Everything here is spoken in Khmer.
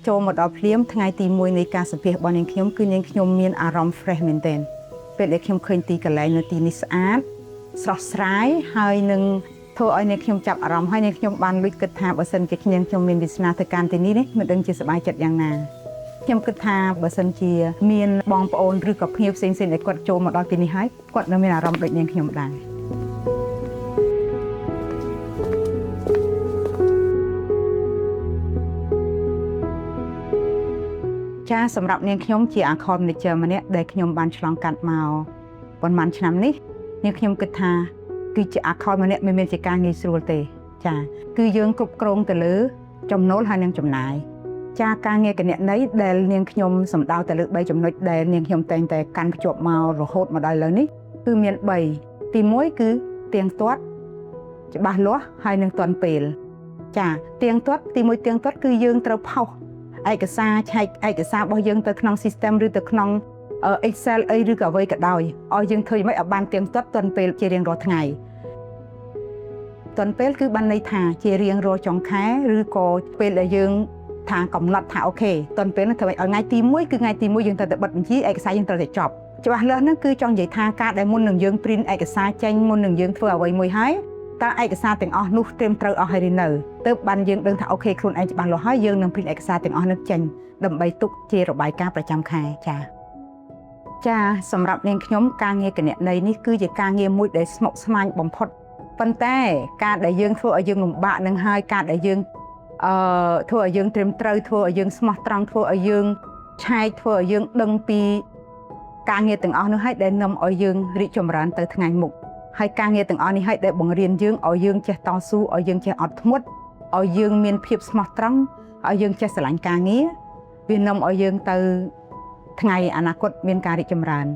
ចូលមកដល់ភ្លាមថ្ងៃទី1នៃការសម្ភាសរបស់នាងខ្ញុំគឺនាងខ្ញុំមានអារម្មណ៍ fresh មែនទែនពេលដែលខ្ញុំឃើញទីកន្លែងនៅទីនេះស្អាតស្រស់ស្រាយហើយនឹងធ្វើឲ្យនាងខ្ញុំចាប់អារម្មណ៍ហើយនាងខ្ញុំបានលួចគិតថាបើសិនជាខ្ញុំមានវាសនាទៅកាន់ទីនេះមិនដឹងជាសប្បាយចិត្តយ៉ាងណាខ្ញុំគិតថាបើសិនជាមានបងប្អូនឬក៏ភ្ញៀវផ្សេងៗដែលគាត់ចូលមកដល់ទីនេះហើយគាត់នៅមានអារម្មណ៍ដូចនាងខ្ញុំដែរចាសម្រាប់នាងខ្ញុំជា account manager ម្នាក់ដែលខ្ញុំបានឆ្លងកាត់មកប៉ុន្មានឆ្នាំនេះនាងខ្ញុំគិតថាគឺជា account ម្នាក់មិនមែនជាការងាយស្រួលទេចាគឺយើងគ្រប់គ្រងទៅលើចំណូលហើយនិងចំណាយចាការងារគណនេយ្យដែលនាងខ្ញុំសម្ដៅទៅលើ3ចំណុចដែលនាងខ្ញុំតែងតែកាន់ភ្ជាប់មករហូតមកដល់ឥឡូវនេះគឺមាន3ទី1គឺទៀងទាត់ច្បាស់លាស់ហើយនិងទាន់ពេលចាទៀងទាត់ទី1ទៀងទាត់គឺយើងត្រូវផុសឯកសារឆែកឯកសាររបស់យើងទៅក្នុង system ឬទៅក្នុង Excel អីឬក៏អ្វីក៏ដោយឲ្យយើងធ្វើយ៉ាងម៉េចឲ្យបានទៀងទាត់ទាន់ពេលជារៀងរាល់ថ្ងៃទាន់ពេលគឺបានន័យថាជារៀងរាល់ចុងខែឬក៏ពេលដែលយើងថាកំណត់ថាអូខេទាន់ពេលនោះធ្វើឲ្យថ្ងៃទី1គឺថ្ងៃទី1យើងត្រូវតែបិទបញ្ជីឯកសារយើងត្រូវតែចប់ច្បាស់លាស់ហ្នឹងគឺចង់និយាយថាការដែលមុននឹងយើង print ឯកសារចេញមុននឹងយើងធ្វើអ្វីមួយហើយតើឯកសារទាំងអស់នោះត្រឹមត្រូវអស់ហើយឬនៅទើបបានយើងដឹងថាអូខេខ្លួនឯងច្បាស់លាស់ហើយយើងនឹង print ឯកសារទាំងអស់នោះចេញដើម្បីទុកជារបាយការណ៍ប្រចាំខែចាសម្រាប់នាងខ្ញុំការងារគណនេយ្យនេះគឺជាការងារមួយដែលស្មុគស្មាញបំផុតប៉ុន្តែការដែលយើងធ្វើឲ្យយើងលំបាកនឹងហើយការដែលយើងធ្វើឲ្យយើងត្រឹមត្រូវធ្វើឲ្យយើងស្មោះត្រង់ធ្វើឲ្យយើងឆែកធ្វើឲ្យយើងដឹងពីការងារទាំងអស់នោះហើយដែលនាំឲ្យយើងរីកចម្រើនទៅថ្ងៃមុខហើយការងារទាំងអស់នេះហើយដែលបង្រៀនយើងឲ្យយើងចេះតស៊ូឲ្យយើងចេះអត់ធ្មត់ឲ្យយើងមានភាពស្មោះត្រង់ឲ្យយើងចេះស្រឡាញ់ការងារវានាំឲ្យយើងទៅថ្ងៃអនាគតមានការរីកចម្រើន